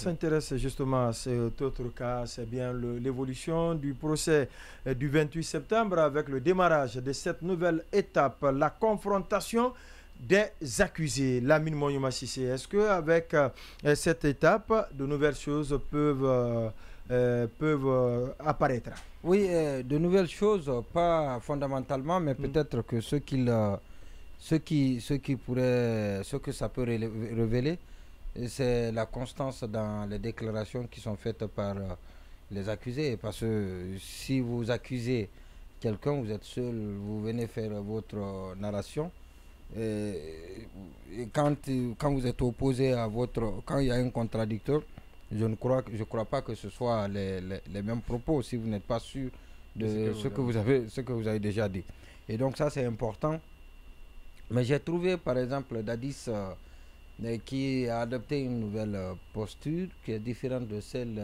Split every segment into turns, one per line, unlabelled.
s'intéresse justement à cet autre cas, c'est bien l'évolution du procès du 28 septembre avec le démarrage de cette nouvelle étape, la confrontation des accusés. Lamine Moyouma Sissé, est-ce qu'avec cette étape, de nouvelles choses peuvent apparaître?
Oui, de nouvelles choses, pas fondamentalement, mais peut-être que ce que ça peut révéler, c'est la constance dans les déclarations qui sont faites par les accusés. Parce que si vous accusez quelqu'un, vous êtes seul, vous venez faire votre narration. Et quand vous êtes opposé à quand il y a un contradicteur, je ne crois pas que ce soit les mêmes propos si vous n'êtes pas sûr de ce que vous avez déjà dit. Et donc ça c'est important. Mais j'ai trouvé par exemple Dadis qui a adopté une nouvelle posture qui est différente de celle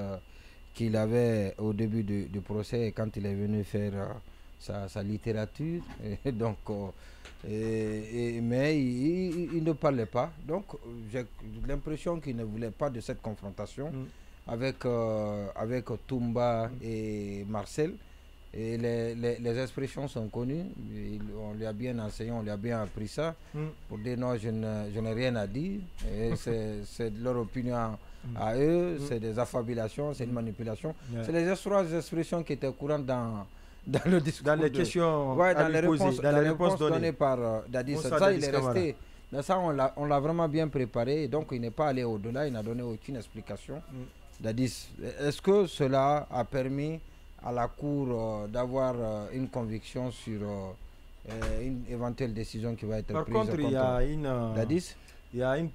qu'il avait au début du procès quand il est venu faire sa littérature. Et donc, mais il ne parlait pas. Donc j'ai l'impression qu'il ne voulait pas de cette confrontation avec Toumba et Marcel. Et les expressions sont connues, on lui a bien enseigné, on lui a bien appris ça, pour dire non, je n'ai rien à dire, c'est leur opinion à eux, c'est des affabulations, c'est une manipulation. C'est les expressions qui étaient courantes dans le discours.
Dans les questions,
dans les réponses données par Dadis. Ça, il est resté. Mais ça, on l'a vraiment bien préparé, et donc il n'est pas allé au-delà, il n'a donné aucune explication. Dadis, est-ce que cela a permis à la Cour d'avoir une conviction sur une éventuelle décision qui va être prise
contre il y a
Dadis?
Il y a une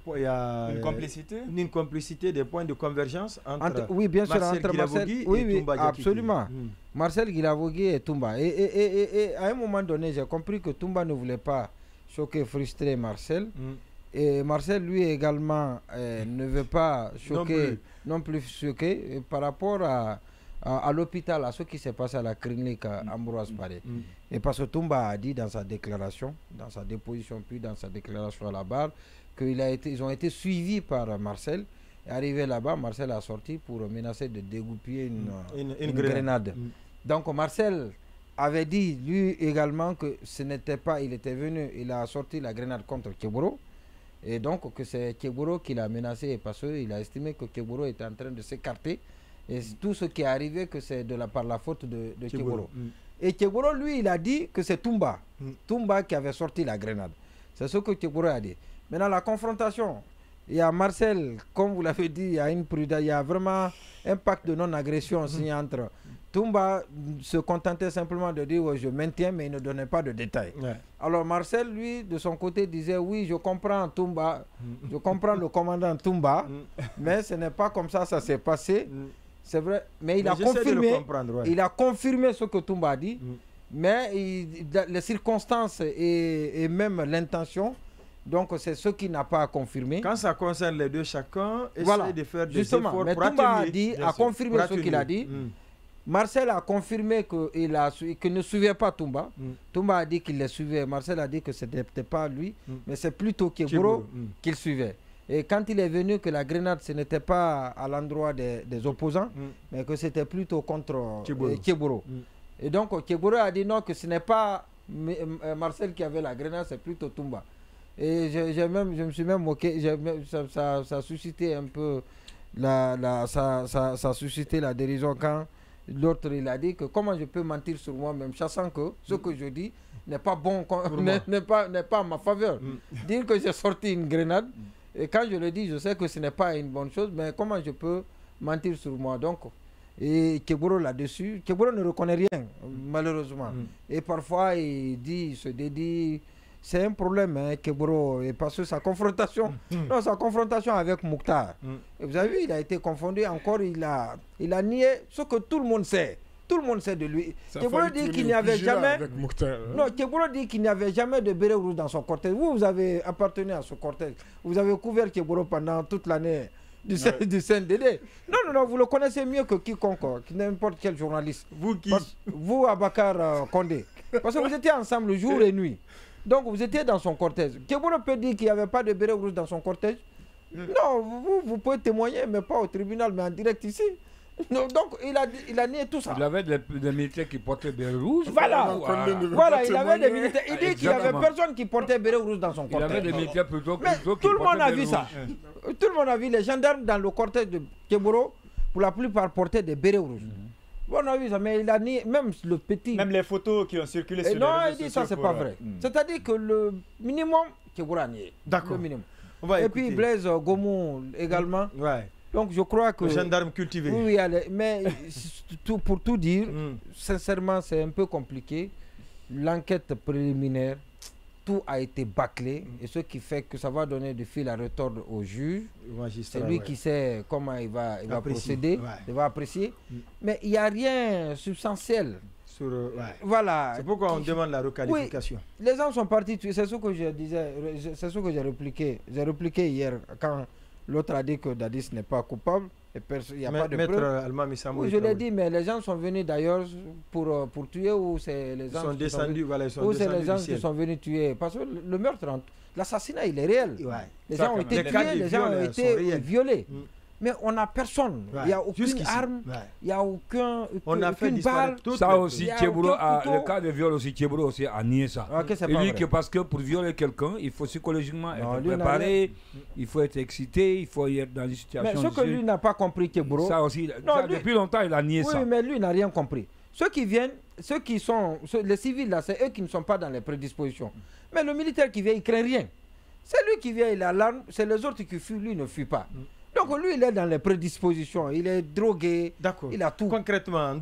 complicité, une complicité des points de convergence entre
oui, bien sûr,
Marcel Guilavogui et Toumba Diakité.
Absolument. Marcel Guilavogui et Toumba. Et à un moment donné, j'ai compris que Toumba ne voulait pas choquer, frustrer Marcel. Et Marcel, lui également, ne veut pas choquer, non plus choquer par rapport à l'hôpital, à ce qui s'est passé à la clinique Ambroise Paré. Et parce que Toumba a dit dans sa déclaration, dans sa déposition, puis dans sa déclaration à la barre, qu'ils ont été suivis par Marcel. Et arrivé là-bas, Marcel a sorti pour menacer de dégoupiller une grenade. Donc Marcel avait dit lui également que ce n'était pas, il était venu, il a sorti la grenade contre Keboro. Et donc que c'est Keboro qui l'a menacé parce qu'il a estimé que Keboro était en train de s'écarter. Et tout ce qui est arrivé, que c'est par la faute de Keboro. Et Keboro, lui, il a dit que c'est Toumba. Toumba qui avait sorti la grenade. C'est ce que Keboro a dit. Maintenant, la confrontation, il y a Marcel, comme vous l'avez dit, il y a vraiment un pacte de non-agression signé entre. Toumba se contentait simplement de dire je maintiens, mais il ne donnait pas de détails. Alors Marcel, lui, de son côté, disait oui, je comprends Toumba, je comprends le commandant Toumba, mais ce n'est pas comme ça s'est passé. C'est vrai, mais il a confirmé ce que Toumba a dit, mais les circonstances et même l'intention, donc c'est ce qui n'a pas confirmé.
Quand ça concerne les deux, chacun essaie de faire des efforts
mais
pour
Toumba a confirmé ce qu'il a dit. Marcel a confirmé qu'il ne suivait pas Toumba. Toumba a dit qu'il les suivait. Marcel a dit que ce n'était pas lui, mais c'est plutôt Keboro qu'il suivait. Et quand il est venu que la grenade, ce n'était pas à l'endroit des opposants, mais que c'était plutôt contre Keboro. Et donc Keboro a dit non, que ce n'est pas Marcel qui avait la grenade, c'est plutôt Toumba. Et je me suis même moqué, ça a suscité un peu ça a suscité la dérision quand l'autre il a dit que comment je peux mentir sur moi-même, sachant que ce que je dis n'est pas bon, n'est pas en ma faveur. Dire que j'ai sorti une grenade, et quand je le dis, je sais que ce n'est pas une bonne chose, mais comment je peux mentir sur moi? Donc, et Keboro là-dessus, Keboro ne reconnaît rien, malheureusement. Et parfois, il se dédie. C'est un problème, hein, Keboro, et parce que sa confrontation avec Mouktar. Et vous avez vu, il a été confondu encore, il a nié ce que tout le monde sait. Tout le monde sait de lui. Keboro dit qu'il n'y avait jamais. Non, Keboro dit qu'il n'y avait jamais de béret rouge dans son cortège. Vous avez appartenu à ce cortège. Vous avez couvert Keboro pendant toute l'année du CNDD. Non, vous le connaissez mieux que quiconque, n'importe quel journaliste. Vous, Abakar Condé. Parce que vous étiez ensemble jour et nuit. Donc vous étiez dans son cortège. Keboro peut dire qu'il n'y avait pas de béret rouge dans son cortège. Non, vous pouvez témoigner, mais pas au tribunal, mais en direct ici. Non, donc il a nié tout ça.
Il avait des militaires qui portaient béret rouge.
Voilà, il avait des militaires. Il dit qu'il n'y avait personne qui portait béret rouge dans son cortège.
Il avait des militaires plutôt
mais tout le monde a vu ça. Tout le monde a vu les gendarmes dans le cortège de Keboro, pour la plupart portaient des bérets rouges. On a vu ça, mais il a nié, même le petit.
Même les photos qui ont circulé sur les
réseaux
sociaux.
Non, il dit ça, c'est pas vrai. C'est-à-dire que le minimum, Keboro a nié.
D'accord.
Le minimum. Et puis Blaise Gomou également.
Ouais.
Donc je crois que...
Le gendarme cultivé.
Oui, mais pour tout dire, sincèrement, c'est un peu compliqué. L'enquête préliminaire, tout a été bâclé. Et ce qui fait que ça va donner du fil à retordre au juge. C'est lui qui sait comment il va procéder, il va apprécier. Mais il n'y a rien substantiel. Voilà.
C'est pourquoi on demande la requalification.
Oui, les gens sont partis tuer. C'est ce que je disais, c'est ce que j'ai répliqué. J'ai répliqué hier quand... L'autre a dit que Dadis n'est pas coupable. Il n'y a pas de preuve. Oui, je l'ai dit, mais les gens sont venus d'ailleurs pour tuer ou c'est les gens
sont descendus,
ou c'est les gens qui sont venus tuer. Parce que le meurtre, l'assassinat, il est réel. Les gens ont été tués, les gens ont été violés. Mais on n'a personne. Il n'y a aucune arme, il n'y a aucune balle.
Ça aussi, le cas de viol aussi, Thiebouro aussi a nié ça. Il dit que parce que pour violer quelqu'un, il faut psychologiquement être préparé, il faut être excité, il faut être dans une situation.
Mais ce que lui n'a pas compris, Thiebouro.
Ça aussi, depuis longtemps, il a nié ça.
Oui, mais lui n'a rien compris. Ceux qui viennent, les civils là, c'est eux qui ne sont pas dans les prédispositions. Mais le militaire qui vient, il ne craint rien. C'est lui qui vient, il a l'arme, c'est les autres qui fuient, lui ne fuit pas. Donc lui, il est dans les prédispositions, il est drogué, il a tout.
Concrètement,